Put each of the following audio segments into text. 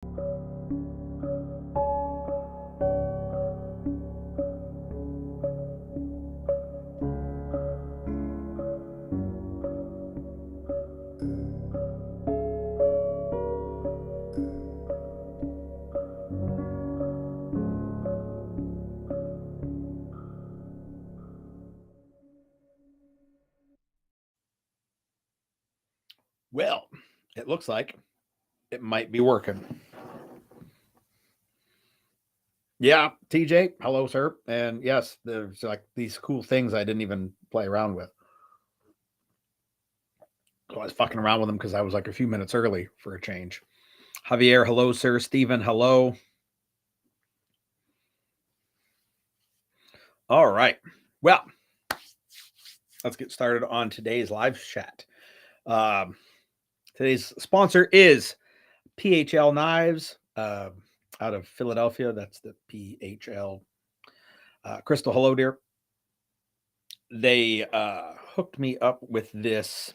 Well, it looks like it might be working. Yeah, TJ, hello, sir. And yes, there's like these cool things I didn't even play around with. So I was fucking around with them because I was like a few minutes early for a change. Javier, hello, sir. Stephen, hello. All right. Well, let's get started on today's live chat. Today's sponsor is PHL Knives out of Philadelphia. That's the PHL. Crystal, hello, dear. They hooked me up with this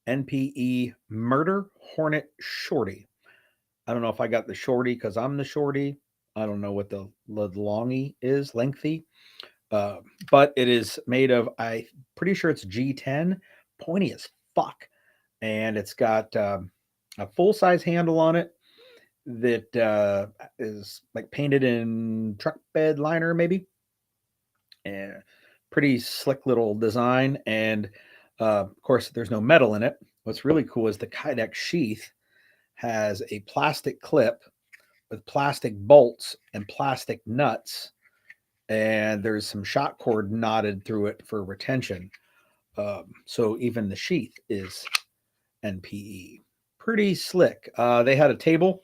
NPE Murder Hornet Shorty. I don't know if I got the shorty because I'm the shorty. I don't know what the longy is, lengthy. But it is made of, I'm pretty sure it's G10, pointy as fuck. And it's got a full-size handle on it that is like painted in truck bed liner, maybe. And pretty slick little design. And of course, there's no metal in it. What's really cool is the Kydex sheath has a plastic clip with plastic bolts and plastic nuts, and there's some shot cord knotted through it for retention. So even the sheath is NPE. Pretty slick. They had a table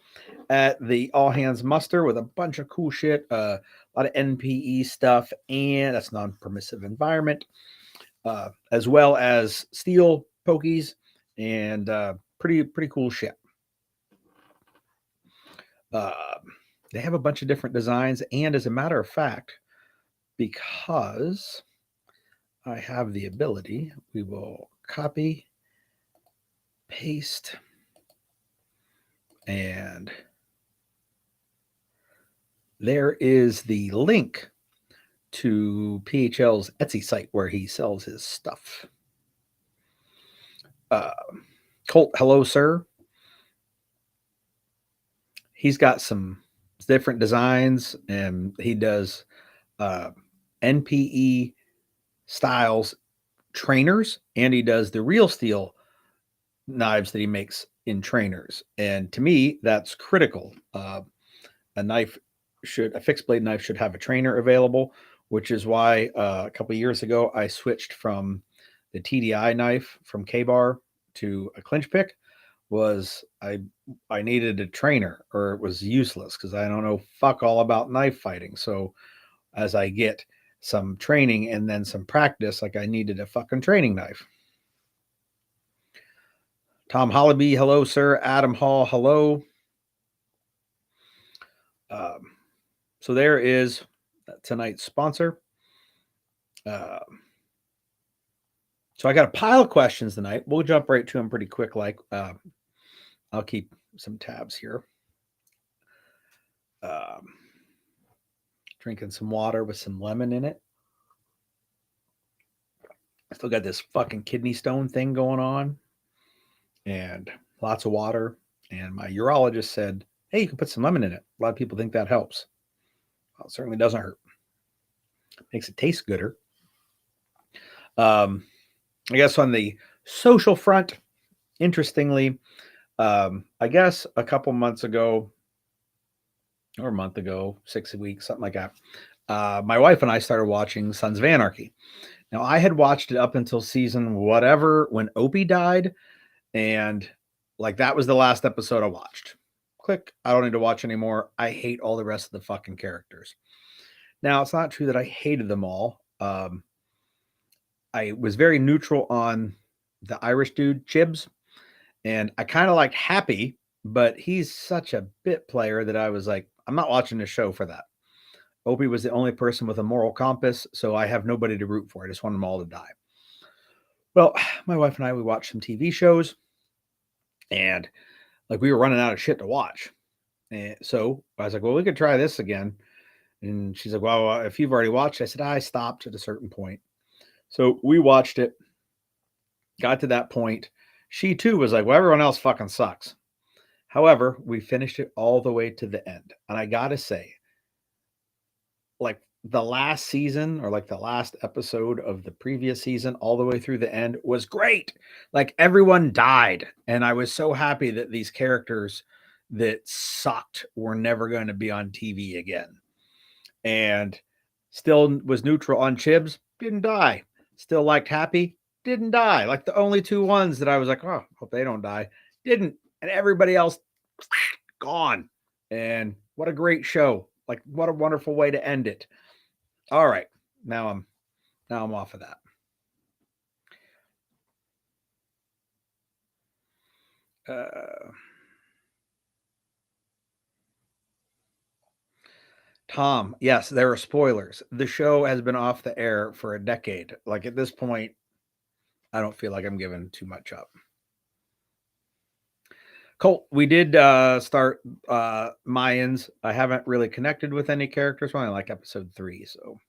at the all hands muster with a bunch of cool shit, a lot of NPE stuff, and that's non-permissive environment, as well as steel pokies and pretty cool shit. They have a bunch of different designs, and as a matter of fact, because I have the ability, we will copy, paste, and there is the link to PHL's Etsy site where he sells his stuff. Colt, hello, sir. He's got some different designs, and he does NPE styles trainers, and he does the real steel knives that he makes in trainers. And to me, that's critical. A fixed blade knife should have a trainer available, which is why a couple of years ago I switched from the TDI knife from K-Bar to a clinch pick. Was I needed a trainer, or it was useless because I don't know fuck all about knife fighting. So as I get some training and then some practice, like I needed a fucking training knife. Tom Hollaby, hello, sir. Adam Hall, hello. So there is tonight's sponsor. So I got a pile of questions tonight. We'll jump right to them pretty quick. Like I'll keep some tabs here. Drinking some water with some lemon in it. I still got this fucking kidney stone thing going on, and lots of water. And my urologist said, hey, you can put some lemon in it. A lot of people think that helps. Well, it certainly doesn't hurt. Makes it taste gooder. I guess on the social front, interestingly, I guess a couple months ago, or a month ago, 6 weeks, something like that, my wife and I started watching Sons of Anarchy. Now, I had watched it up until season whatever when Opie died, and like that was the last episode I watched. Click. I don't need to watch anymore. I hate all the rest of the fucking characters. Now, it's not true that I hated them all. I was very neutral on the Irish dude, Chibs, and I kind of liked Happy, but he's such a bit player that I was like, I'm not watching this show for that. Opie was the only person with a moral compass, so I have nobody to root for. I just want them all to die. Well, my wife and I, we watched some TV shows, and like we were running out of shit to watch. And so I was like, well, we could try this again. And she's like, well, if you've already watched, I said, I stopped at a certain point. So we watched it, got to that point. She too was like, well, everyone else fucking sucks. However, we finished it all the way to the end. And I got to say, like the last season or like the last episode of the previous season, all the way through the end was great. Like everyone died. And I was so happy that these characters that sucked were never going to be on TV again. And still was neutral on Chibs, didn't die. Still liked Happy, didn't die. Like the only two ones that I was like, oh, hope they don't die, didn't. And everybody else gone. And what a great show. Like what a wonderful way to end it. All right. Now I'm off of that. Tom, yes, there are spoilers. The show has been off the air for a decade. Like at this point, I don't feel like I'm giving too much up. Colt, we did start Mayans. I haven't really connected with any characters. I only like episode 3, so.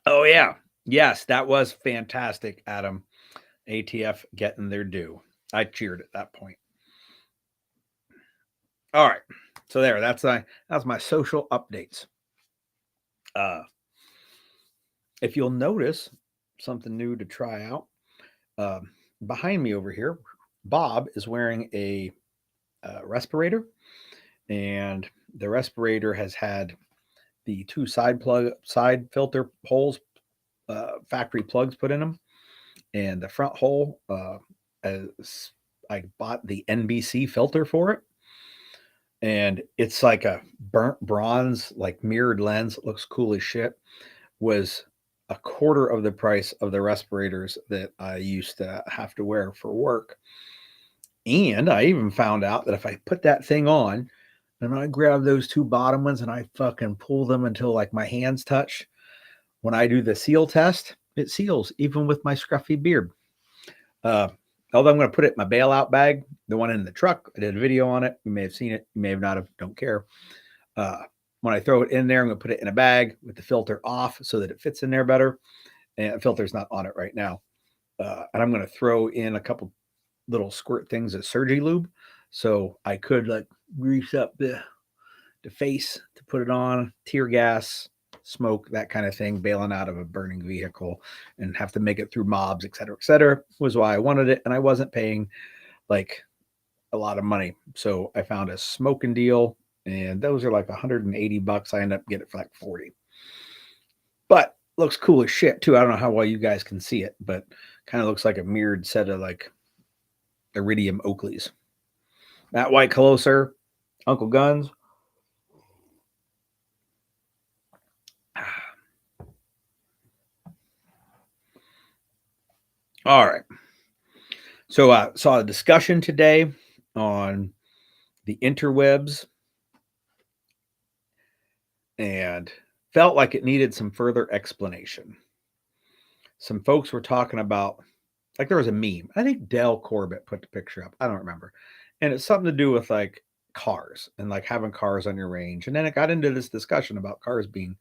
Oh yeah, yes, that was fantastic, Adam. ATF getting their due. I cheered at that point. All right, so there. That's my social updates. If you'll notice something new to try out, behind me over here, Bob is wearing a respirator, and the respirator has had the two side filter holes, factory plugs put in them, and the front hole. As I bought the NBC filter for it, and it's like a burnt bronze, like mirrored lens. It looks cool as shit. Was a quarter of the price of the respirators that I used to have to wear for work. And I even found out that if I put that thing on and I grab those two bottom ones and I fucking pull them until like my hands touch, when I do the seal test, it seals even with my scruffy beard. Although I'm going to put it in my bailout bag, the one in the truck. I did a video on it. You may have seen it. You may have not have. Don't care. When I throw it in there, I'm going to put it in a bag with the filter off so that it fits in there better. And the filter's not on it right now. And I'm going to throw in a couple little squirt things of Surgy lube, so I could like grease up the face to put it on, tear gas, smoke, that kind of thing, bailing out of a burning vehicle and have to make it through mobs, et cetera, was why I wanted it. And I wasn't paying like a lot of money. So I found a smoking deal, and those are like $180. I end up getting it for like 40. But looks cool as shit too. I don't know how well you guys can see it, but kind of looks like a mirrored set of like Iridium Oakleys. Matt White, hello, sir. Uncle Guns. All right. So I saw a discussion today on the interwebs and felt like it needed some further explanation. Some folks were talking about, like there was a meme. I think Dale Corbett put the picture up. I don't remember. And it's something to do with like cars and like having cars on your range. And then it got into this discussion about cars being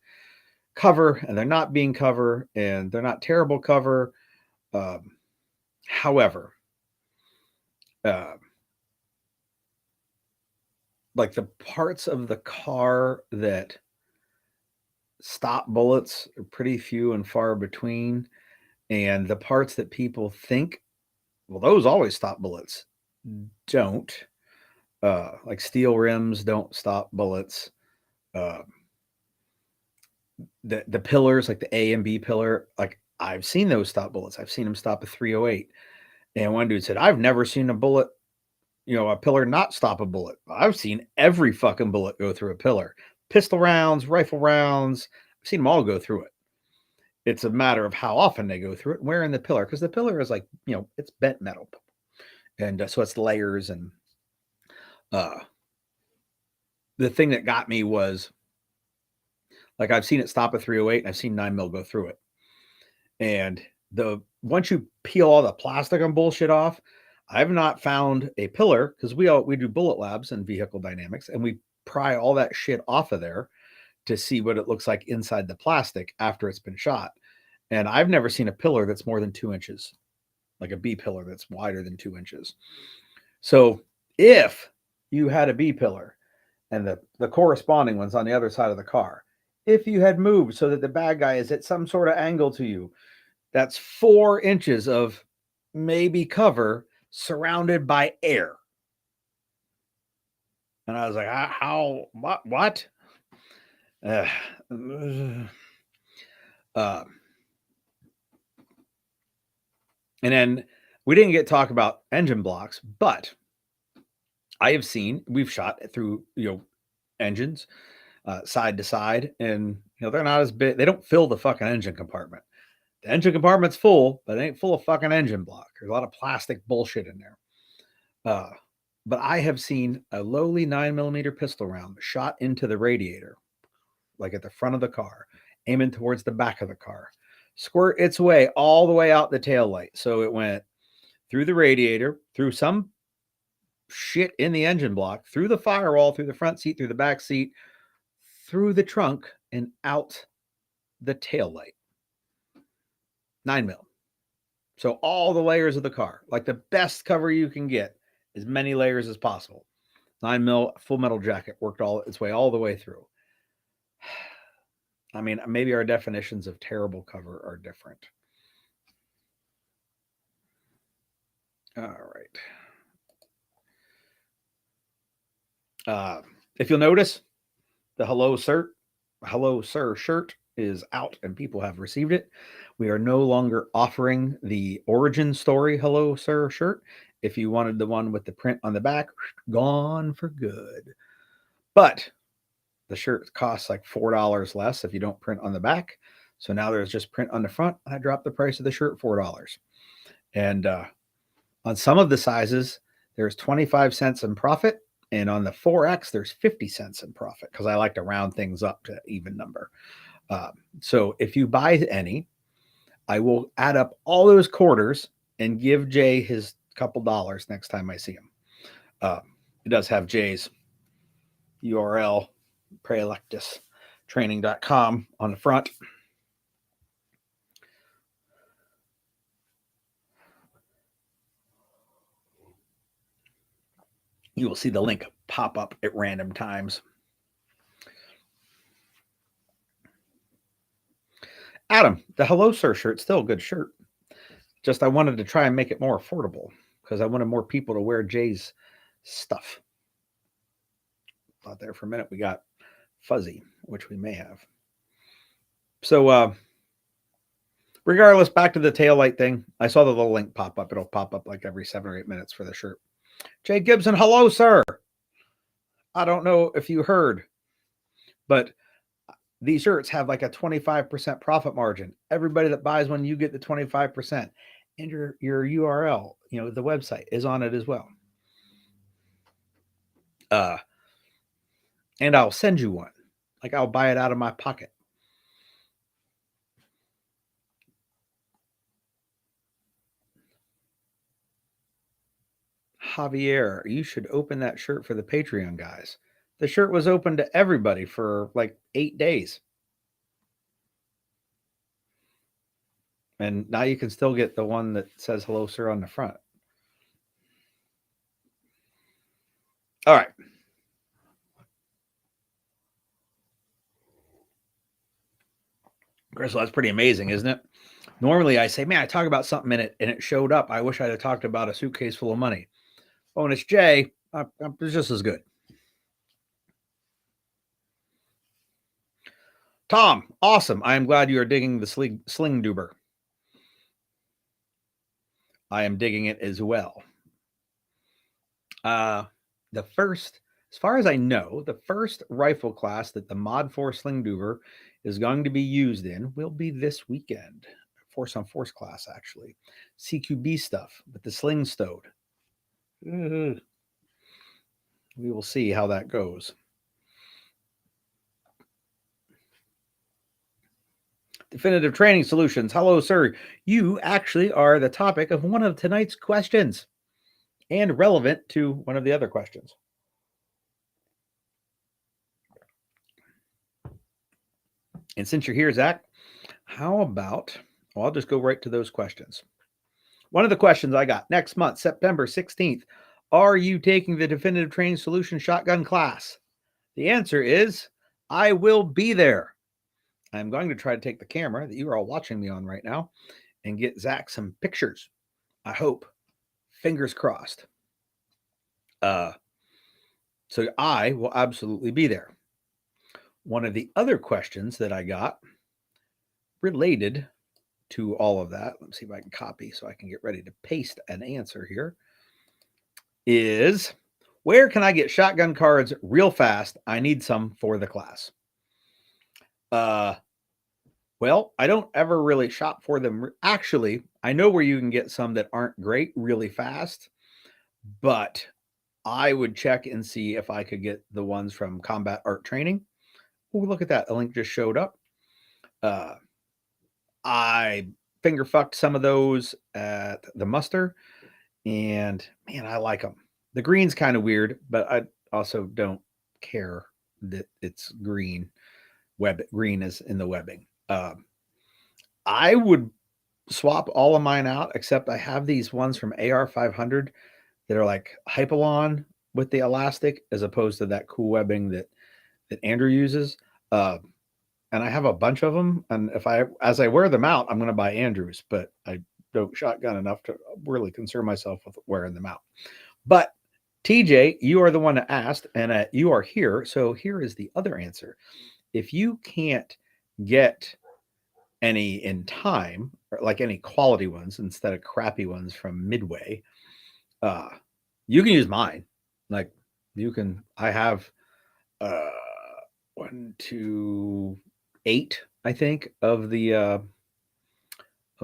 cover and they're not being cover and they're not terrible cover. However, like the parts of the car that stop bullets are pretty few and far between. And the parts that people think, well, those always stop bullets, don't. Like steel rims don't stop bullets. The pillars, like the A and B pillar, like I've seen those stop bullets. I've seen them stop a 308. And one dude said, I've never seen a bullet, a pillar not stop a bullet. I've seen every fucking bullet go through a pillar. Pistol rounds, rifle rounds, I've seen them all go through it. It's a matter of how often they go through it and where in the pillar, because the pillar is like, it's bent metal. And so it's layers. And Uh, the thing that got me was like I've seen it stop at 308 and I've seen 9mm go through it. And the once you peel all the plastic and bullshit off, I've not found a pillar because we do bullet labs and vehicle dynamics and we pry all that shit off of there to see what it looks like inside the plastic after it's been shot. And I've never seen a pillar that's more than 2 inches, like a B pillar that's wider than 2 inches. So if you had a B pillar and the corresponding one's on the other side of the car, if you had moved so that the bad guy is at some sort of angle to you, that's 4 inches of maybe cover surrounded by air. And I was like, how what? Uh, uh, and then we didn't get to talk about engine blocks, but I have seen we've shot through engines side to side, and they're not as big. They don't fill the fucking engine compartment. The engine compartment's full, but it ain't full of fucking engine block. There's a lot of plastic bullshit in there. But I have seen a lowly 9mm pistol round shot into the radiator, like at the front of the car, aiming towards the back of the car, squirt its way all the way out the tail light. So it went through the radiator, through some shit in the engine block, through the firewall, through the front seat, through the back seat, through the trunk, and out the tail light. 9mm. So all the layers of the car, like the best cover you can get, as many layers as possible. 9mm full metal jacket worked all its way all the way through. I mean, maybe our definitions of terrible cover are different. All right. If you'll notice, the Hello Sir shirt is out and people have received it. We are no longer offering the origin story Hello Sir shirt. If you wanted the one with the print on the back, gone for good. But the shirt costs like $4 less if you don't print on the back. So now there's just print on the front. I dropped the price of the shirt $4. And on some of the sizes, there's 25 cents in profit. And on the 4X, there's 50 cents in profit because I like to round things up to even number. So if you buy any, I will add up all those quarters and give Jay his couple dollars next time I see him. It does have Jay's URL, preelectustraining.com on the front. You will see the link pop up at random times. Adam, the Hello Sir shirt, still a good shirt. Just I wanted to try and make it more affordable because I wanted more people to wear Jay's stuff. Thought there for a minute we got fuzzy, which we may have. So regardless, back to the taillight thing. I saw the little link pop up. It'll pop up like every 7 or 8 minutes for the shirt. Jay Gibson, hello, sir. I don't know if you heard, but these shirts have like a 25% profit margin. Everybody that buys one, you get the 25%. And your URL, the website is on it as well. And I'll send you one. Like I'll buy it out of my pocket. Javier, you should open that shirt for the Patreon guys. The shirt was open to everybody for like 8 days. And now you can still get the one that says hello, sir, on the front. All right. Crystal, that's pretty amazing, isn't it? Normally I say, man, I talk about something in it and it showed up. I wish I'd have talked about a suitcase full of money. Oh, and it's Jay. It's just as good. Tom, awesome. I am glad you are digging the sling duber. I am digging it as well. The first, as far as I know, the first rifle class that the Mod 4 Sling Duber is going to be used in will be this weekend. Force on Force class, actually. CQB stuff, but the sling stowed. We will see how that goes. Definitive Training Solutions. Hello, sir. You actually are the topic of one of tonight's questions and relevant to one of the other questions. And since you're here, Zach, how about, well, I'll just go right to those questions. One of the questions I got next month, September 16th, are you taking the Definitive Training Solution Shotgun class? The answer is, I will be there. I'm going to try to take the camera that you are all watching me on right now and get Zach some pictures. I hope. Fingers crossed. So I will absolutely be there. One of the other questions that I got related to all of that, let's see if I can copy so I can get ready to paste an answer here, is where can I get shotgun cards real fast? I need some for the class. Well, I don't ever really shop for them. Actually, I know where you can get some that aren't great really fast, but I would check and see if I could get the ones from Combat Art Training. Oh, look at that. A link just showed up. I finger fucked some of those at the muster, and man, I like them. The green's kind of weird, but I also don't care that it's green. Green is in the webbing. I would swap all of mine out, except I have these ones from AR 500 that are like Hypalon with the elastic, as opposed to that cool webbing that Andrew uses. And I have a bunch of them. And as I wear them out, I'm going to buy Andrews, but I don't shotgun enough to really concern myself with wearing them out. But TJ, you are the one that asked, and you are here. So here is the other answer. If you can't get any in time, or like any quality ones instead of crappy ones from Midway, you can use mine. Like I have 1, 2, 8, I think, of the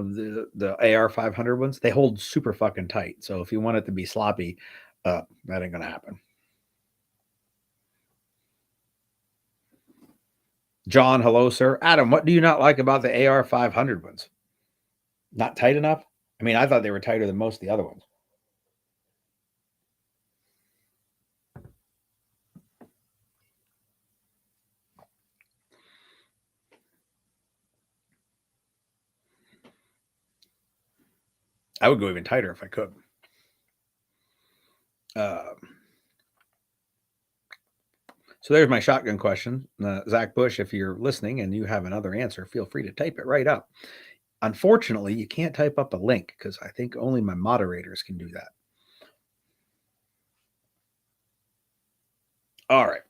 AR 500 ones. They hold super fucking tight. So if you want it to be sloppy, that ain't gonna happen. John, hello, sir. Adam, what do you not like about the AR 500 ones? Not tight enough? I mean, I thought they were tighter than most of the other ones. I would go even tighter if I could. So there's my shotgun question. Zach Bush, if you're listening and you have another answer, feel free to type it right up. Unfortunately, you can't type up a link because I think only my moderators can do that. All right.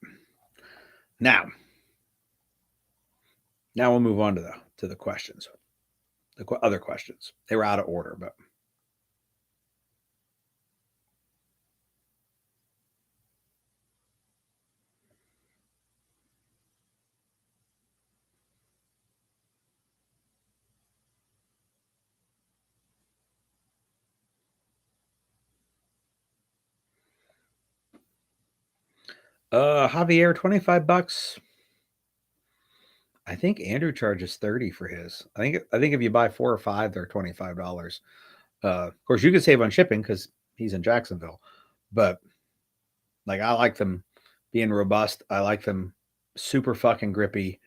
Now we'll move on to the questions. The other questions. They were out of order, but Javier, $25. I think Andrew charges 30 for his. I think if you buy 4 or 5, they're $25. Of course, you can save on shipping because he's in Jacksonville, but like I like them being robust. I like them super fucking grippy.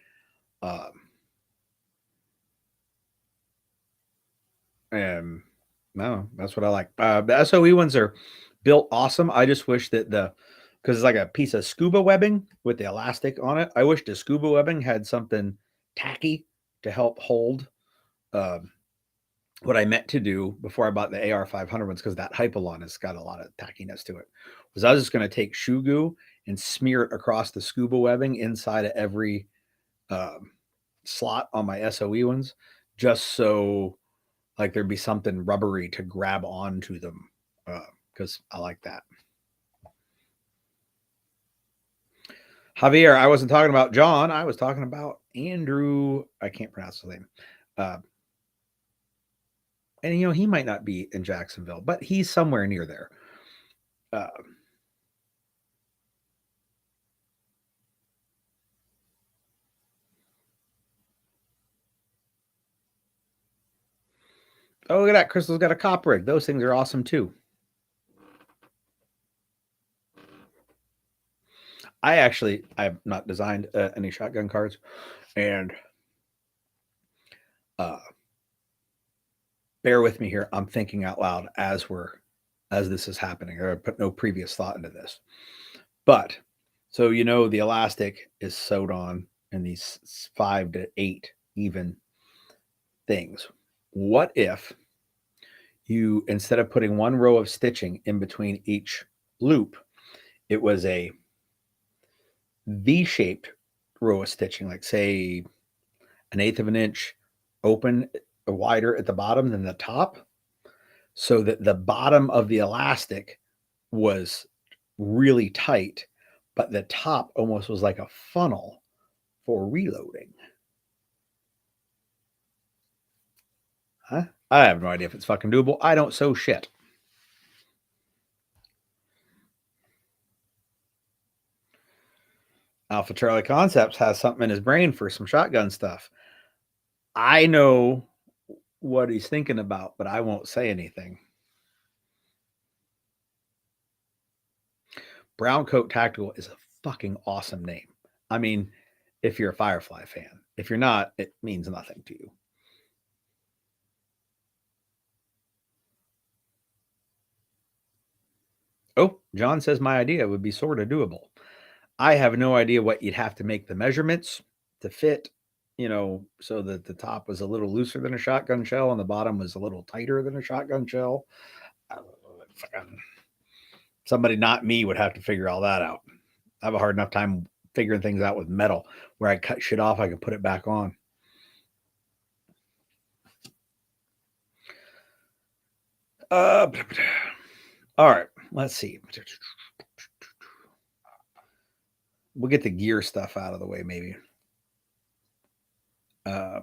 And no, that's what I like. The SOE ones are built awesome. I just wish that because it's like a piece of scuba webbing with the elastic on it. I wish the scuba webbing had something tacky to help hold what I meant to do before I bought the AR 500 ones, because that Hypalon has got a lot of tackiness to it. Was I was just going to take shoe goo and smear it across the scuba webbing inside of every slot on my SOE ones, just so like there'd be something rubbery to grab onto them, because I like that. Javier, I wasn't talking about John. I was talking about Andrew. I can't pronounce his name. And, he might not be in Jacksonville, but he's somewhere near there. Oh, look at that. Crystal's got a cop rig. Those things are awesome too. I have not designed any shotgun cards, and uh, bear with me here. I'm thinking out loud as this is happening. I put no previous thought into this, but so the elastic is sewed on in these 5 to 8 even things. What if you, instead of putting one row of stitching in between each loop, it was a V-shaped row of stitching, like say an eighth of an inch open, wider at the bottom than the top, so that the bottom of the elastic was really tight, but the top almost was like a funnel for reloading. Huh? I have no idea if it's fucking doable. I don't sew shit. Alpha Charlie Concepts has something in his brain for some shotgun stuff. I know what he's thinking about, but I won't say anything. Brown Coat Tactical is a fucking awesome name. I mean, if you're a Firefly fan. If you're not, it means nothing to you. Oh, John says my idea would be sort of doable. I have no idea what you'd have to make the measurements to fit, so that the top was a little looser than a shotgun shell and the bottom was a little tighter than a shotgun shell. Somebody not me would have to figure all that out. I have a hard enough time figuring things out with metal. Where I cut shit off, I can put it back on. All right, let's see. We'll get the gear stuff out of the way, maybe. So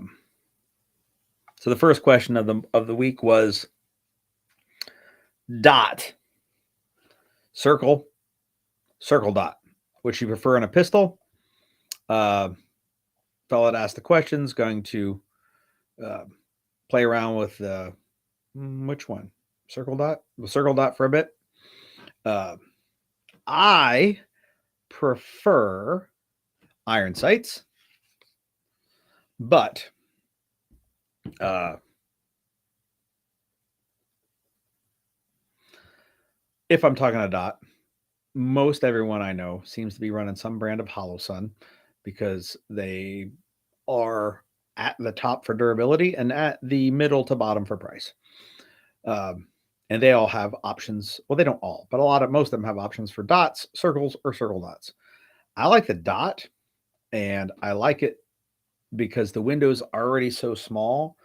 the first question of the week was dot, circle, dot. Which you prefer in a pistol? Fellow that asked the questions going to play around with which one? Circle dot? The circle dot for a bit. I prefer iron sights, but if I'm talking a dot, most everyone I know seems to be running some brand of Hollow Sun because they are at the top for durability and at the middle to bottom for price. And they all have options. Well, they don't all, but most of them have options for dots, circles, or circle dots. I like the dot, and I like it because the window is already so small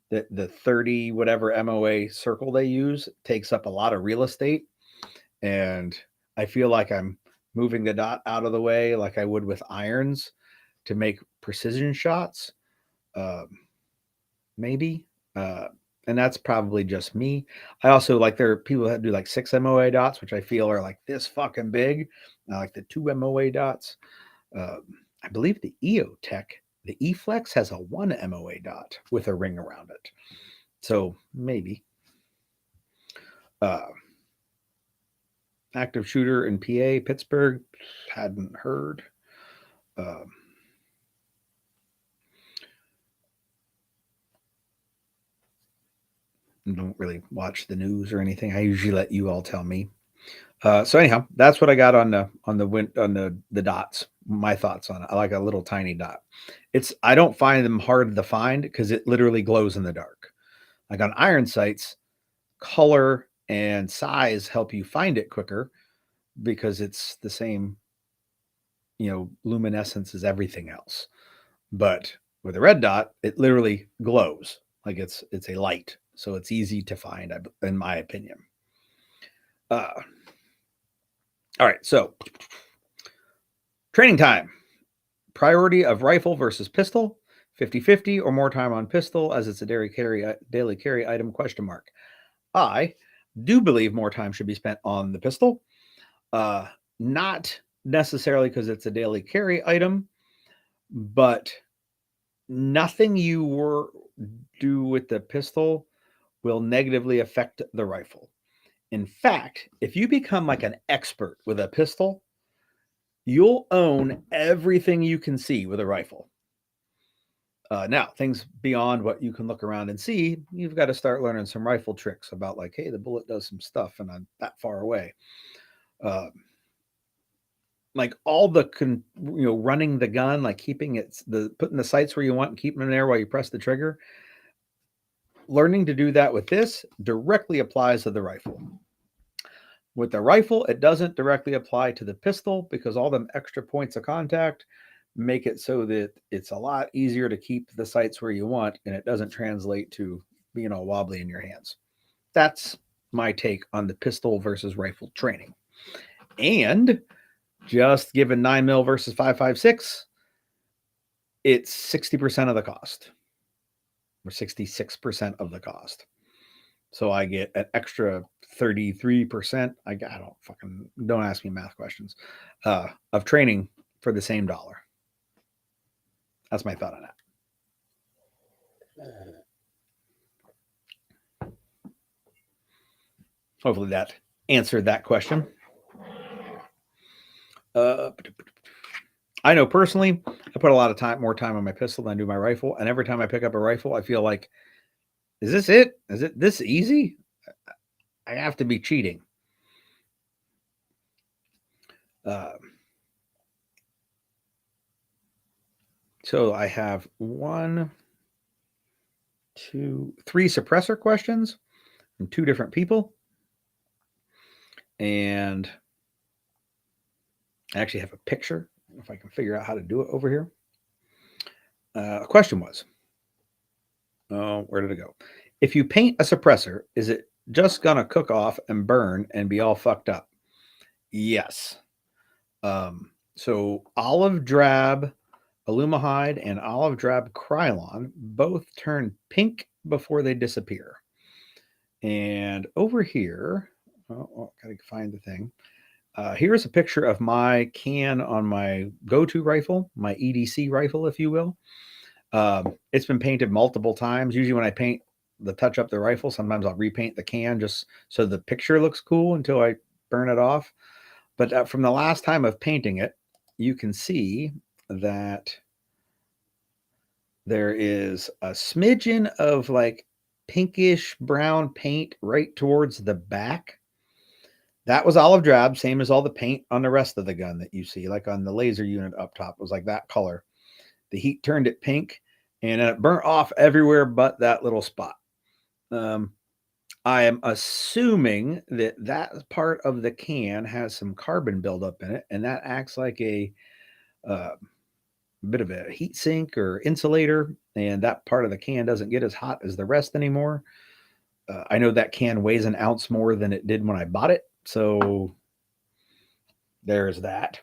that the 30 whatever MOA circle they use takes up a lot of real estate. And I feel like I'm moving the dot out of the way like I would with irons to make precision shots. Maybe. And that's probably just me. I also like, there are people that do like 6 MOA dots, which I feel are like this fucking big. I like the 2 MOA dots. I believe the EOTech, the eFlex has a 1 MOA dot with a ring around it. So maybe. Active shooter in PA, Pittsburgh, hadn't heard. Don't really watch the news or anything. I usually let you all tell me. So anyhow, that's what I got on the dots. My thoughts on it. I like a little tiny dot. I don't find them hard to find because it literally glows in the dark. Like on iron sights, color and size help you find it quicker because it's the same, luminescence as everything else. But with a red dot, it literally glows like it's a light, so it's easy to find, in my opinion. All right, so training time. Priority of rifle versus pistol, 50-50 or more time on pistol as it's a daily carry item, question mark. I do believe more time should be spent on the pistol. Not necessarily because it's a daily carry item, but nothing you do with the pistol will negatively affect the rifle. In fact, if you become like an expert with a pistol, you'll own everything you can see with a rifle. Now, things beyond what you can look around and see, you've got to start learning some rifle tricks about, like, hey, the bullet does some stuff and I'm that far away. Uh, like all the running the gun, like keeping putting the sights where you want and keeping them there while you press the trigger. Learning to do that with this directly applies to the rifle. With the rifle, it doesn't directly apply to the pistol because all them extra points of contact make it so that it's a lot easier to keep the sights where you want, and it doesn't translate to being all wobbly in your hands. That's my take on the pistol versus rifle training. And just given 9mm versus 5.56, it's 60% of the cost, or 66% of the cost. So I get an extra 33%. Don't ask me math questions, of training for the same dollar. That's my thought on that. Hopefully that answered that question. I know personally, I put a lot of more time on my pistol than I do my rifle. And every time I pick up a rifle, I feel like, is this it? Is it this easy? I have to be cheating. So I have 1, 2, 3 suppressor questions from 2 different people. And I actually have a picture, if I can figure out how to do it over here. The question was, where did it go? If you paint a suppressor, is it just going to cook off and burn and be all fucked up? Yes. So olive drab alumihide and olive drab Krylon both turn pink before they disappear. And over here, gotta find the thing. Here's a picture of my can on my go-to rifle, my EDC rifle, if you will. It's been painted multiple times. Usually when I paint touch up the rifle, sometimes I'll repaint the can just so the picture looks cool until I burn it off. But from the last time of painting it, you can see that there is a smidgen of like pinkish brown paint right towards the back. That was olive drab, same as all the paint on the rest of the gun that you see, like on the laser unit up top, was like that color. The heat turned it pink, and it burnt off everywhere but that little spot. I am assuming that part of the can has some carbon buildup in it, and that acts like a bit of a heat sink or insulator, and that part of the can doesn't get as hot as the rest anymore. I know that can weighs an ounce more than it did when I bought it, so there's that.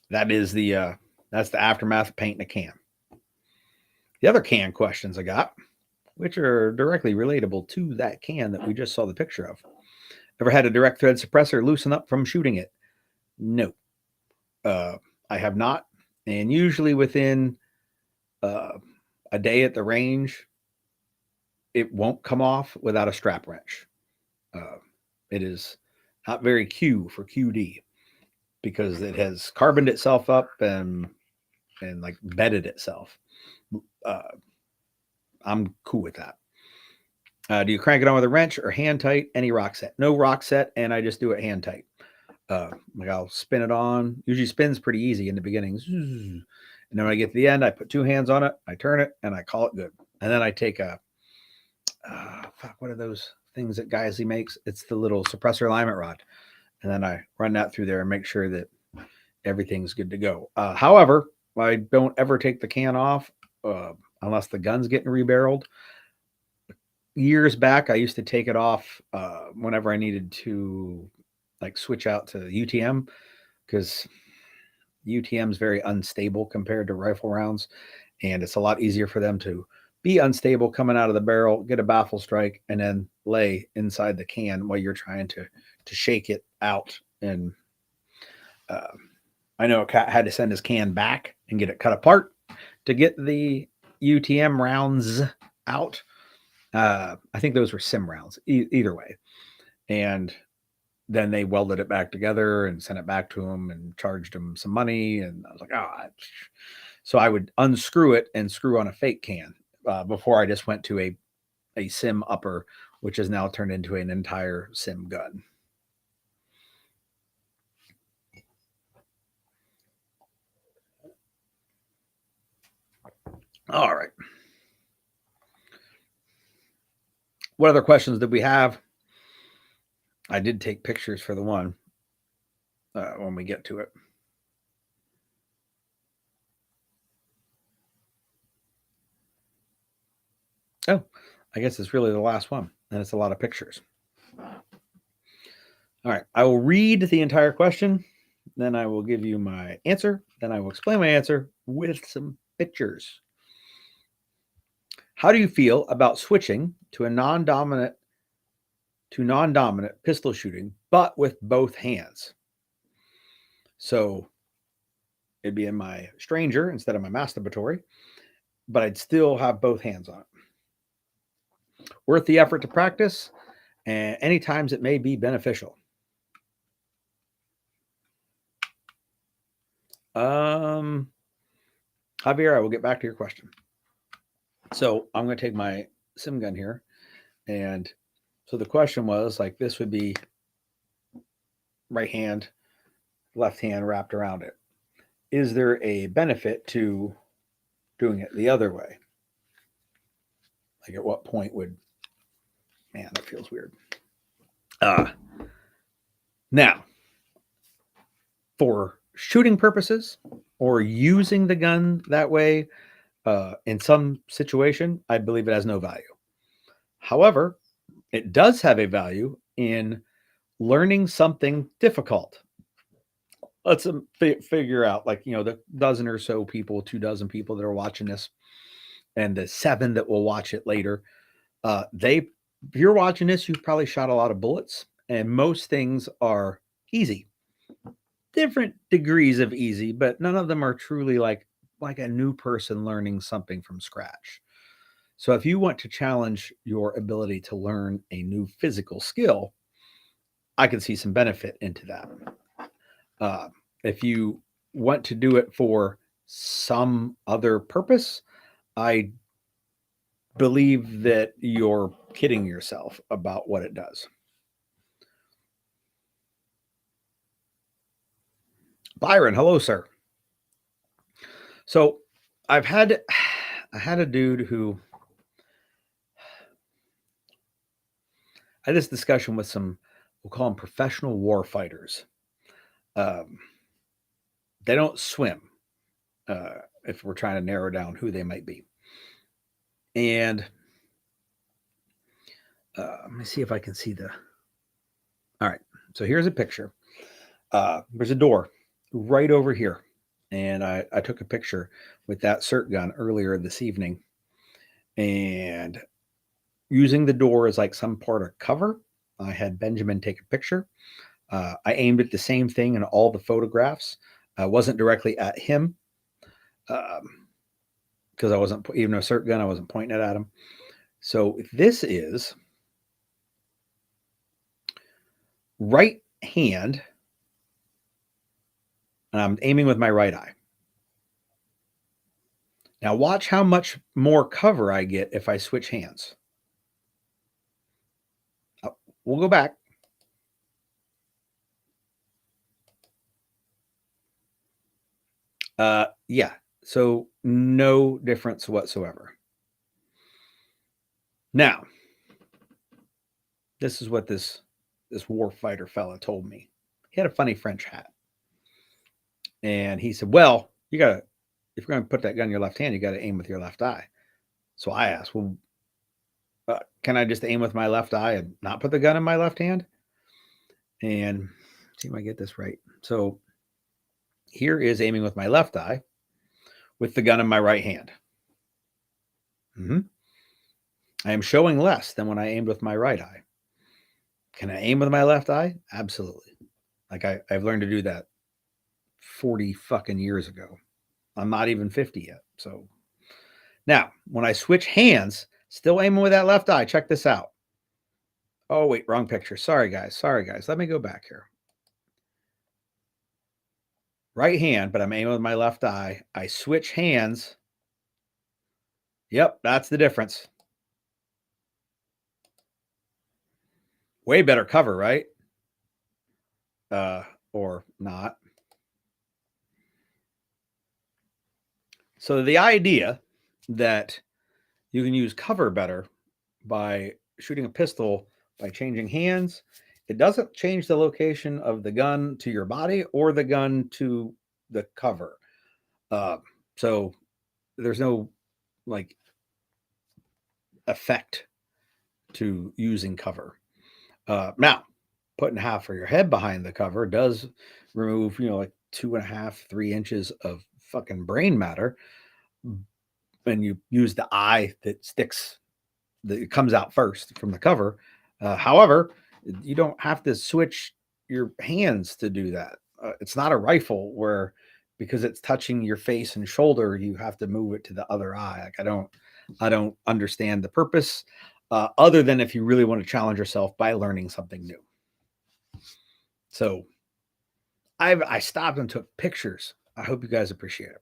That is that's the aftermath of painting a can. The other can questions I got, which are directly relatable to that can that we just saw the picture of. Ever had a direct thread suppressor loosen up from shooting it? No. I have not. And usually within a day at the range, it won't come off without a strap wrench. It is not very Q for QD because it has carboned itself up and like bedded itself. I'm cool with that. Do you crank it on with a wrench or hand tight? Any rock set? No rock set, and I just do it hand tight. Like I'll spin it on. Usually spins pretty easy in the beginning. And then when I get to the end, I put 2 hands on it, I turn it, and I call it good. And then I take what are those things that Geisley makes? It's the little suppressor alignment rod. And then I run that through there and make sure that everything's good to go. However, I don't ever take the can off unless the gun's getting rebarreled. Years back, I used to take it off whenever I needed to like switch out to UTM, because UTM is very unstable compared to rifle rounds, and it's a lot easier for them to be unstable coming out of the barrel, get a baffle strike, and then lay inside the can while you're trying to shake it out. And I know a cat had to send his can back and get it cut apart to get the UTM rounds out. I think those were sim rounds, either way. And then they welded it back together and sent it back to him and charged him some money. And I was like, so I would unscrew it and screw on a fake can before I just went to a sim upper, which has now turned into an entire sim gun. All right. What other questions did we have? I did take pictures for the one when we get to it. Oh, I guess it's really the last one, and it's a lot of pictures. All right. I will read the entire question, then I will give you my answer, then I will explain my answer with some pictures. How do you feel about switching to non-dominant pistol shooting, but with both hands? So it'd be in my stranger instead of my masturbatory, but I'd still have both hands on it. Worth the effort to practice, and any times it may be beneficial. Javier, I will get back to your question. So I'm going to take my sim gun here, and so the question was like this would be right hand, left hand wrapped around it. Is there a benefit to doing it the other way? Like at what point would, man, that feels weird. Now, for shooting purposes or using the gun that way, in some situation, I believe it has no value. However, it does have a value in learning something difficult. Let's figure out, like, the dozen or so people, 24 people that are watching this, and the 7 that will watch it later. If you're watching this, you've probably shot a lot of bullets, and most things are easy. Different degrees of easy, but none of them are truly like a new person learning something from scratch. So if you want to challenge your ability to learn a new physical skill, I can see some benefit into that. If you want to do it for some other purpose, I believe that you're kidding yourself about what it does. Byron, hello, sir. So I had a dude who I had this discussion with some, we'll call them professional war fighters. They don't swim, if we're trying to narrow down who they might be. And let me see if I can see all right. So here's a picture. There's a door right over here. And I took a picture with that cert gun earlier this evening. And using the door as like some part of cover, I had Benjamin take a picture. I aimed at the same thing in all the photographs. I wasn't directly at him because I wasn't, even a cert gun, I wasn't pointing it at him. So this is right hand, and I'm aiming with my right eye. Now watch how much more cover I get if I switch hands. We'll go back. Yeah, so no difference whatsoever. Now, this is what this warfighter fella told me. He had a funny French hat. And he said, well, if you're going to put that gun in your left hand, you got to aim with your left eye. So I asked, well, can I just aim with my left eye and not put the gun in my left hand? And see if I get this right. So here is aiming with my left eye with the gun in my right hand. I am showing less than when I aimed with my right eye. Can I aim with my left eye? Absolutely. Like I've learned to do that 40 fucking years ago. I'm not even 50 yet. So now when I switch hands, Still aiming with that left eye. Check this out. Oh, wait, wrong picture. Sorry, guys. Sorry, guys. Let me go back here. Right hand, but I'm aiming with my left eye. I switch hands. Yep, that's the difference. Way better cover, right? Or not. So the idea that you can use cover better by shooting a pistol by changing hands, it doesn't change the location of the gun to your body or the gun to the cover. So there's no like effect to using cover. Now, putting half of your head behind the cover does remove, like 2.5, 3 inches of fucking brain matter. And you use the eye that comes out first from the cover. However, you don't have to switch your hands to do that. It's not a rifle where because it's touching your face and shoulder, you have to move it to the other eye. Like I don't understand the purpose, other than if you really want to challenge yourself by learning something new. So I stopped and took pictures. I hope you guys appreciate it.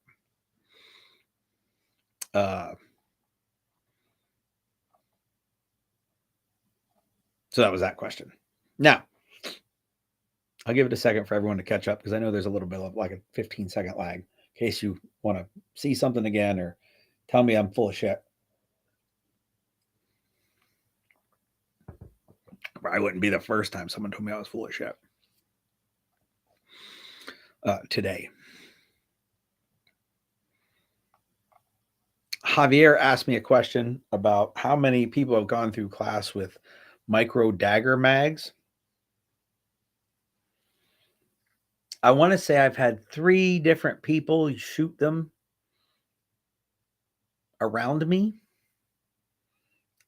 So that was that question. Now, I'll give it a second for everyone to catch up because I know there's a little bit of like a 15-second lag in case you want to see something again or tell me I'm full of shit. I wouldn't be the first time someone told me I was full of shit. Today. Javier asked me a question about how many people have gone through class with micro dagger mags. I want to say I've had 3 different people shoot them around me.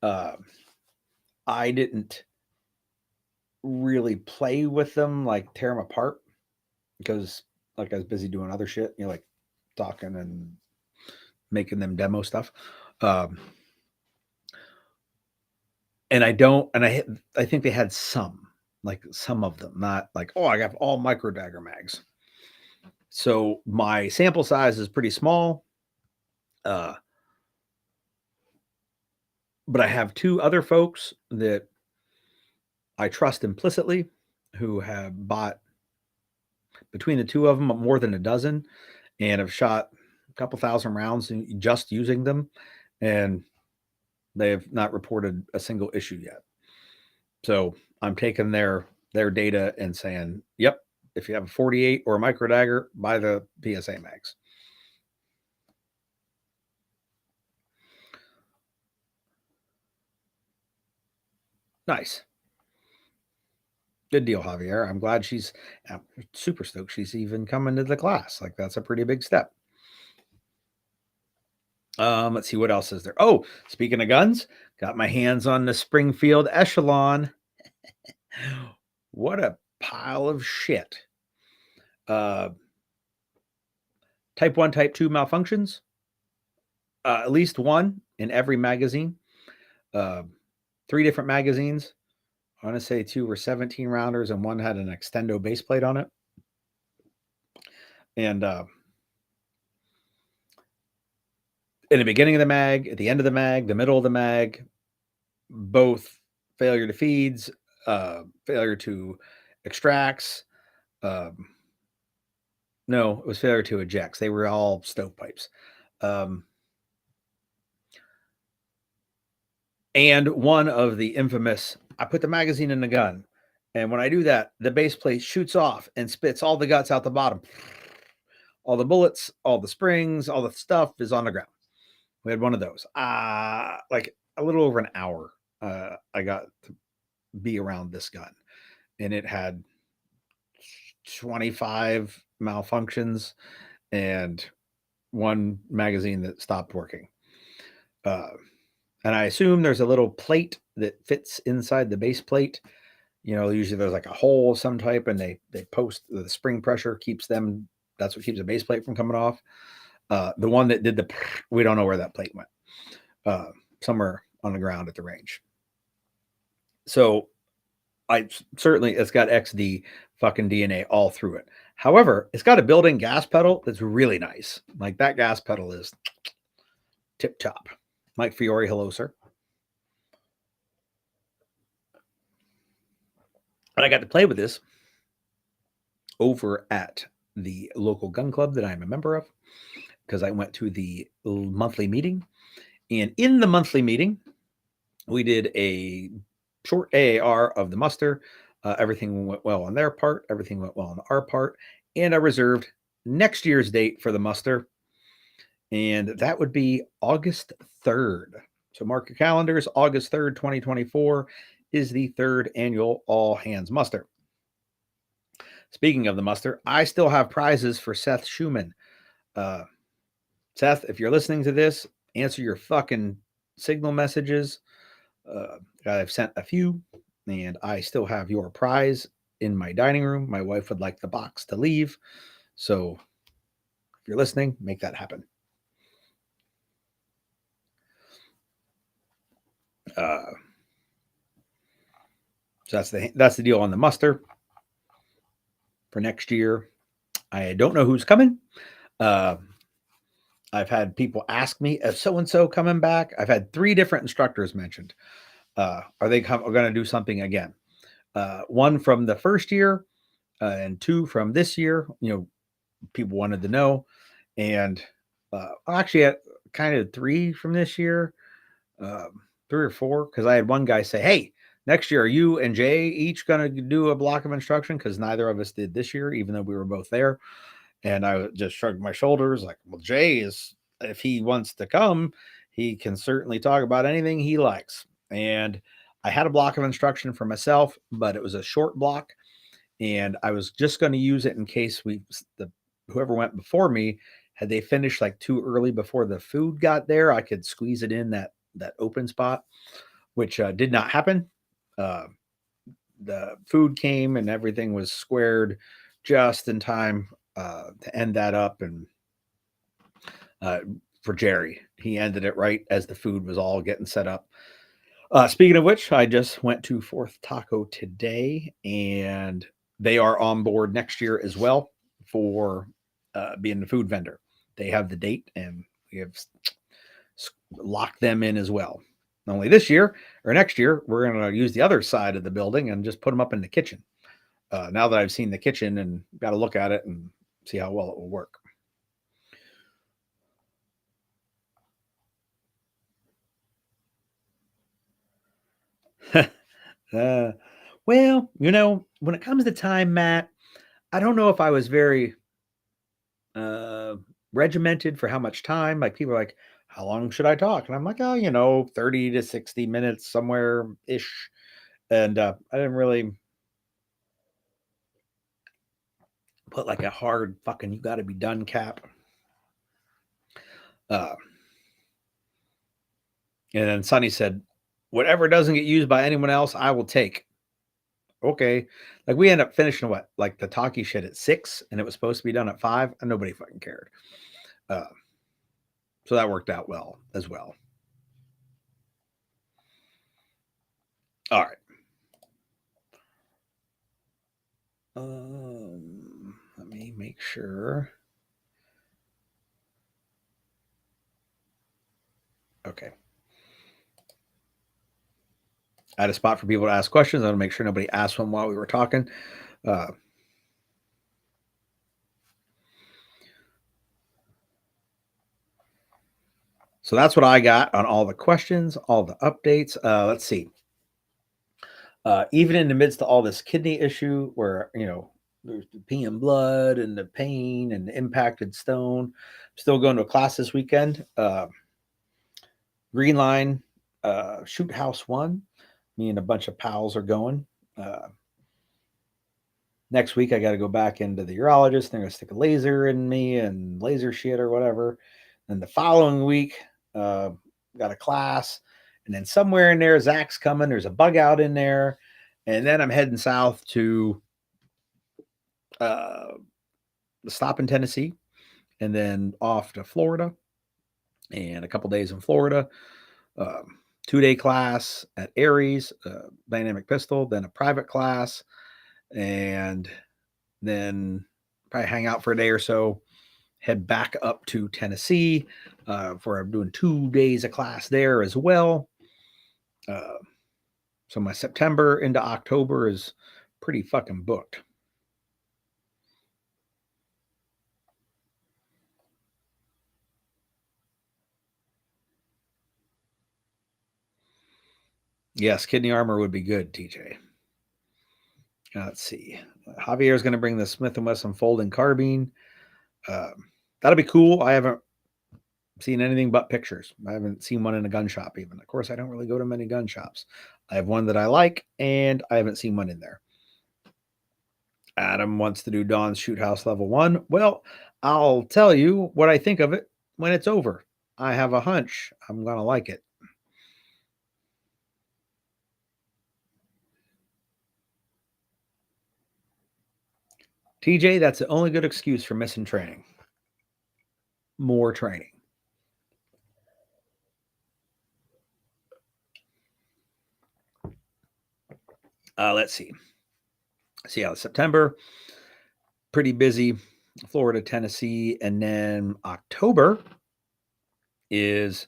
I didn't really play with them, like tear them apart, because like I was busy doing other shit, like talking and making them demo stuff. And I think they had some of them, not like, oh, I got all micro dagger mags. So my sample size is pretty small. But I have 2 other folks that I trust implicitly who have bought between the 2 of them more than a dozen and have shot a couple thousand rounds just using them. And they have not reported a single issue yet. So I'm taking their data and saying, yep, if you have a 48 or a micro dagger, buy the PSA mags. Nice. Good deal, Javier. I'm glad I'm super stoked she's even coming to the class. Like that's a pretty big step. Let's see what else is there. Oh, speaking of guns, got my hands on the Springfield Echelon. What a pile of shit. Type 1, Type 2 malfunctions. At least one in every magazine. 3 different magazines. I want to say 2 were 17 rounders and 1 had an extendo base plate on it. And in the beginning of the mag, at the end of the mag, the middle of the mag, both failure to feeds, failure to extracts. No, it was failure to ejects. They were all stovepipes. And one of the infamous, I put the magazine in the gun. And when I do that, the base plate shoots off and spits all the guts out the bottom. All the bullets, all the springs, all the stuff is on the ground. We had one of those. Like a little over an hour, I got to be around this gun. And it had 25 malfunctions and 1 magazine that stopped working. And I assume there's a little plate that fits inside the base plate. Usually there's like a hole of some type, and they post the spring pressure keeps them. That's what keeps the base plate from coming off. The one that did we don't know where that plate went. Somewhere on the ground at the range. So it's got XD fucking DNA all through it. However, it's got a built-in gas pedal that's really nice. Like that gas pedal is tip top. Mike Fiore, hello, sir. And I got to play with this over at the local gun club that I'm a member of because I went to the monthly meeting. And in the monthly meeting, we did a short AAR of the muster. Everything went well on their part. Everything went well on our part. And I reserved next year's date for the muster. And that would be August 3rd. So mark your calendars. August 3rd, 2024 is the third annual all hands muster. Speaking of the muster, I still have prizes for Seth Schumann. Seth, if you're listening to this, answer your fucking signal messages. I've sent a few, and I still have your prize in my dining room. My wife would like the box to leave. So if you're listening, make that happen. So that's the deal on the muster for next year. I don't know who's coming. I've had people ask me, is so-and-so coming back? I've had 3 different instructors mentioned. Are they going to do something again? One from the first year and 2 from this year. People wanted to know. And actually, kind of 3 from this year, 3 or 4, because I had one guy say, hey, next year, are you and Jay each going to do a block of instruction? Because neither of us did this year, even though we were both there. And I just shrugged my shoulders like, well, Jay is, if he wants to come, he can certainly talk about anything he likes. And I had a block of instruction for myself, but it was a short block. And I was just going to use it in case whoever went before me, had they finished like too early before the food got there, I could squeeze it in that open spot, which did not happen. The food came and everything was squared just in time to end that up. And for Jerry, he ended it right as the food was all getting set up. Speaking of which, I just went to Fourth Taco today, and they are on board next year as well for being the food vendor. They have the date, and we have locked them in as well. Only this year or next year, we're going to use the other side of the building and just put them up in the kitchen. Now that I've seen the kitchen and got to look at it and see how well it will work. Well, when it comes to time, Matt, I don't know if I was very regimented for how much time. Like people are like, how long should I talk? And I'm like, 30 to 60 minutes somewhere ish. And I didn't really put like a hard fucking, you got to be done cap. And then Sonny said, whatever doesn't get used by anyone else, I will take. Okay. Like we end up finishing like the talkie shit at 6, and it was supposed to be done at 5, and nobody fucking cared. So that worked out well as well. All right. Let me make sure. Okay. I had a spot for people to ask questions. I want to make sure nobody asked one while we were talking. So that's what I got on all the questions, all the updates. Let's see. Even in the midst of all this kidney issue where, there's the peeing blood and the pain and the impacted stone, I'm still going to a class this weekend. Green Line, Shoot House 1. Me and a bunch of pals are going. Next week, I got to go back into the urologist. They're going to stick a laser in me and laser shit or whatever. And the following week, got a class. And then somewhere in there, Zach's coming. There's a bug out in there. And then I'm heading south to stop in Tennessee and then off to Florida. And a couple days in Florida. 2-day class at Aries, dynamic pistol, then a private class, and then probably hang out for a day or so, head back up to Tennessee for I'm doing 2 days of class there as well. So my September into October is pretty fucking booked. Yes, kidney armor would be good, TJ. Let's see. Javier is going to bring the Smith & Wesson folding carbine. That'll be cool. I haven't seen anything but pictures. I haven't seen one in a gun shop even. Of course, I don't really go to many gun shops. I have one that I like, and I haven't seen one in there. Adam wants to do Dawn's Shoot House Level 1. Well, I'll tell you what I think of it when it's over. I have a hunch I'm going to like it. TJ, that's the only good excuse for missing training. More training. Let's see. September, pretty busy. Florida, Tennessee, and then October is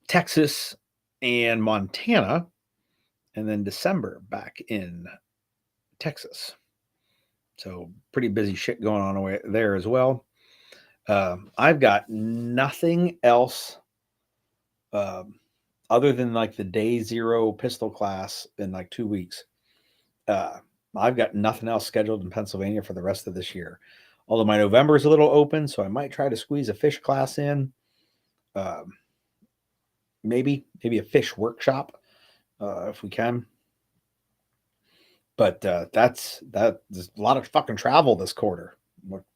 Texas and Montana, and then December back in Texas. So pretty busy shit going on away there as well. I've got nothing else other than like the day 0 pistol class in like 2 weeks. I've got nothing else scheduled in Pennsylvania for the rest of this year. Although my November is a little open, so I might try to squeeze a fish class in. Maybe a fish workshop if we can. But there's a lot of fucking travel this quarter.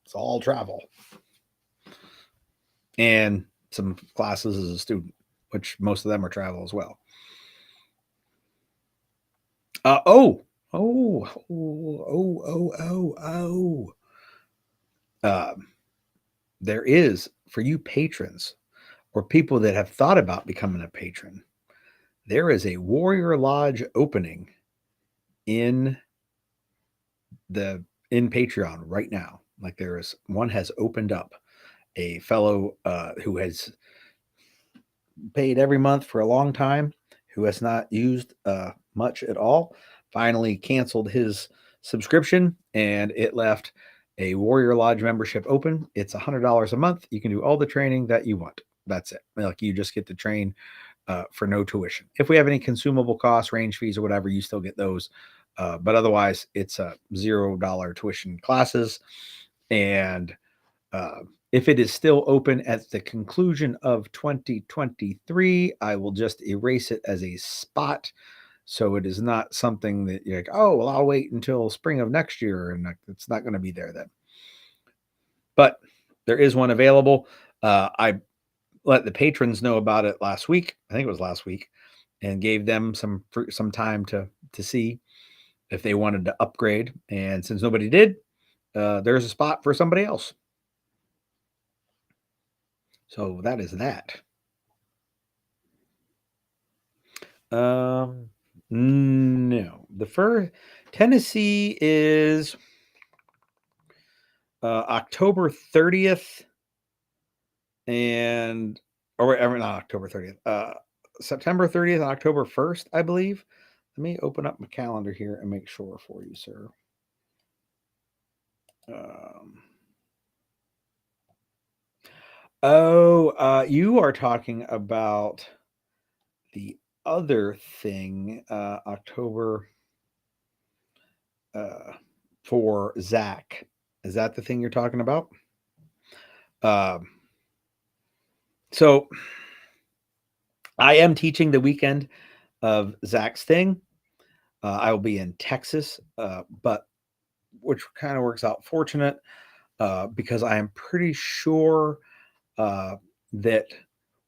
It's all travel. And some classes as a student, which most of them are travel as well. There is, for you patrons or people that have thought about becoming a patron, there is a Warrior Lodge opening in Patreon right now. Like there is one has opened up. A fellow who has paid every month for a long time, who has not used much at all, finally canceled his subscription, and it left a Warrior Lodge membership open. It's $100 a month. You can do all the training that you want. That's it. Like you just get to train for no tuition. If we have any consumable costs, range fees, or whatever, you still get those. But otherwise, it's $0 tuition classes. And if it is still open at the conclusion of 2023, I will just erase it as a spot. So it is not something that you're like, oh, well, I'll wait until spring of next year. And it's not going to be there then. But there is one available. I let the patrons know about it last week. I think it was last week, and gave them some time to see if they wanted to upgrade. And since nobody did, there's a spot for somebody else. So that is that. No. The first Tennessee is October 30th and or not October 30th. September 30th and October 1st, I believe. Let me open up my calendar here and make sure for you, sir. You are talking about the other thing, October for Zach. Is that the thing you're talking about? So I am teaching the weekend of Zach's thing. I will be in Texas, but which kind of works out fortunate because I am pretty sure that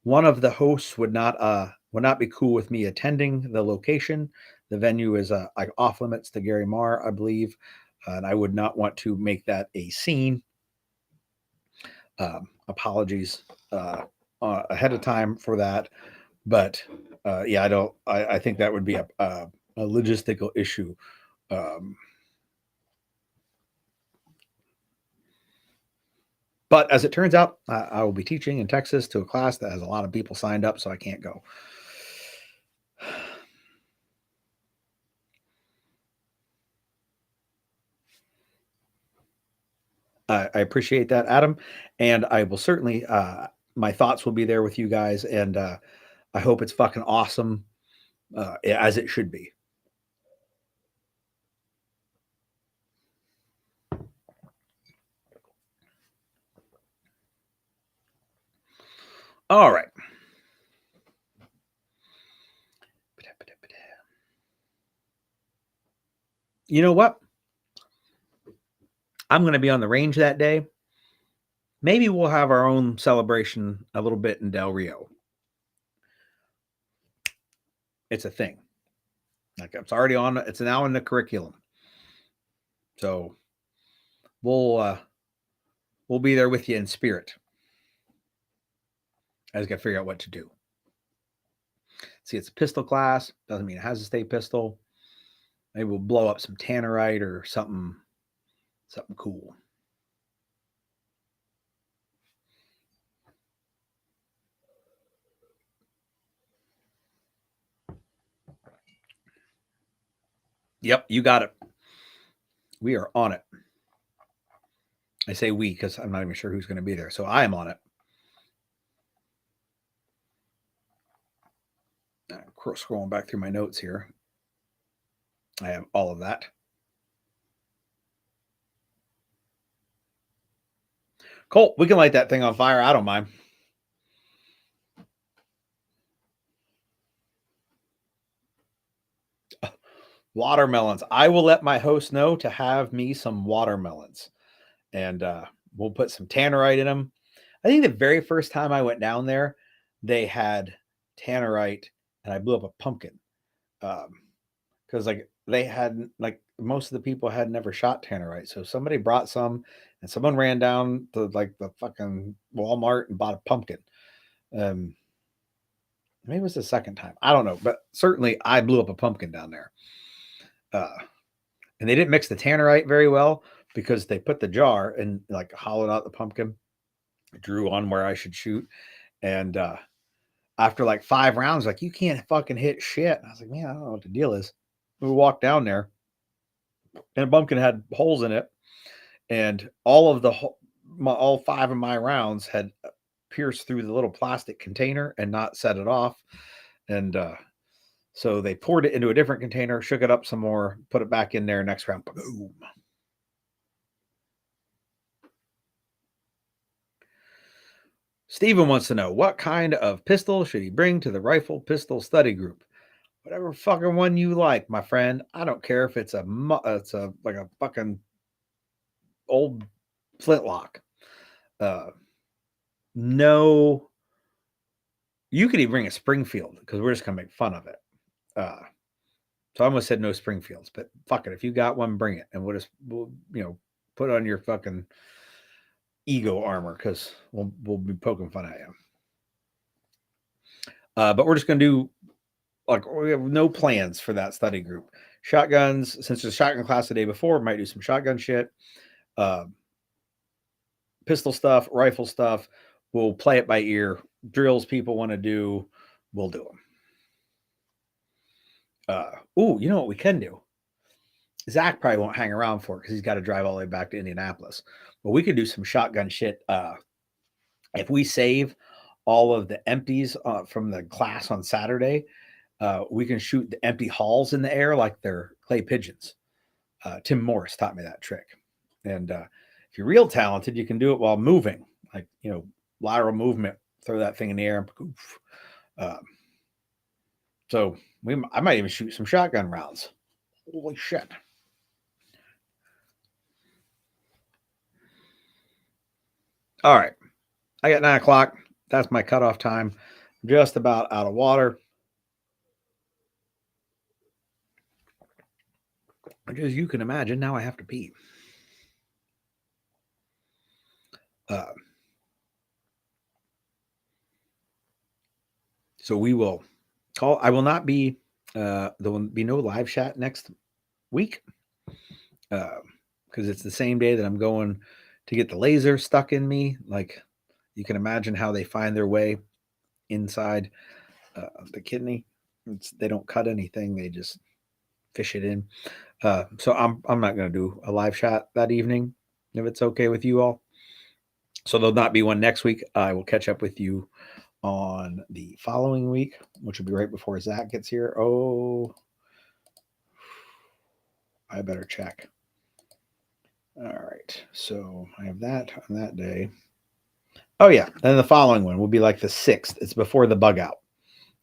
one of the hosts would not be cool with me attending the location. The venue is like off limits to Gary Marr, I believe, and I would not want to make that a scene. Apologies ahead of time for that, But yeah, I think that would be a logistical issue. But as it turns out, I will be teaching in Texas to a class that has a lot of people signed up, so I can't go. I appreciate that, Adam, and I will certainly. My thoughts will be there with you guys, and I hope it's fucking awesome, as it should be. All right. You know what? I'm going to be on the range that day. Maybe we'll have our own celebration a little bit in Del Rio. It's a thing. Like it's already on. It's now in the curriculum. So we'll be there with you in spirit. I just got to figure out what to do. See, it's a pistol class. Doesn't mean it has to stay pistol. Maybe we'll blow up some tannerite or something cool. Yep, you got it. We are on it. I say we because I'm not even sure who's going to be there. So I am on it. Scrolling back through my notes here. I have all of that. Colt, we can light that thing on fire. I don't mind. Watermelons. I will let my host know to have me some watermelons. And we'll put some tannerite in them. I think the very first time I went down there, they had tannerite and I blew up a pumpkin. Because like they had like most of the people had never shot tannerite. So somebody brought some and someone ran down to like the fucking Walmart and bought a pumpkin. Maybe it was the second time. I don't know, but certainly I blew up a pumpkin down there. And they didn't mix the tannerite very well because they put the jar and like hollowed out the pumpkin, drew on where I should shoot. And after like 5 rounds, like, you can't fucking hit shit. And I was like, man, I don't know what the deal is. We walked down there and the pumpkin had holes in it. And all 5 of my rounds had pierced through the little plastic container and not set it off. And so they poured it into a different container, shook it up some more, put it back in there. Next round, boom. Steven wants to know what kind of pistol should he bring to the rifle pistol study group. Whatever fucking one you like, my friend. I don't care if it's like a fucking old flintlock. No, you could even bring a Springfield because we're just gonna make fun of it. So I almost said no Springfields, but fuck it. If you got one, bring it, and we'll put on your fucking ego armor because we'll be poking fun at you. But we're just gonna do, like, we have no plans for that study group. Shotguns, since there's a shotgun class the day before, might do some shotgun shit. Pistol stuff, rifle stuff. We'll play it by ear. Drills people want to do, we'll do them. You know what we can do? Zach probably won't hang around for it because he's got to drive all the way back to Indianapolis. But we could do some shotgun shit. If we save all of the empties from the class on Saturday, we can shoot the empty halls in the air like they're clay pigeons. Tim Morris taught me that trick. And if you're real talented, you can do it while moving, like, lateral movement, throw that thing in the air and poof. So I might even shoot some shotgun rounds. Holy shit. All right. I got 9 o'clock. That's my cutoff time. Just about out of water. As you can imagine, now I have to pee. So we will call. I will not be. There will be no live chat next week because it's the same day that I'm going to get the laser stuck in me. Like you can imagine how they find their way inside the kidney. They don't cut anything; they just fish it in. So I'm not going to do a live chat that evening if it's okay with you all. So there'll not be one next week. I will catch up with you on the following week, which will be right before Zach gets here. Oh, I better check. All right. So I have that on that day. Oh, yeah. Then the following one will be like the 6th. It's before the bug out.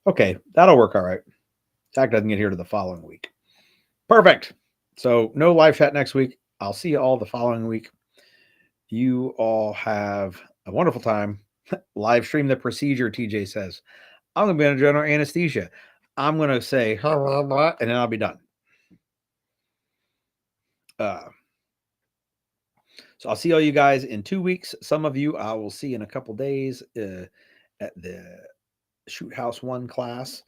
Okay. That'll work all right. Zach doesn't get here to the following week. Perfect. So no live chat next week. I'll see you all the following week. You all have a wonderful time. Live stream the procedure, TJ says. I'm going to be under general anesthesia. I'm going to say, and then I'll be done. So I'll see all you guys in 2 weeks. Some of you I will see in a couple days at the Shoot House 1 class.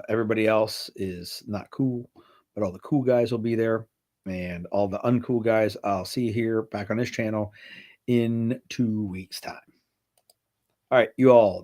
Everybody else is not cool, but all the cool guys will be there. And all the uncool guys I'll see here back on this channel in 2 weeks' time. All right, you all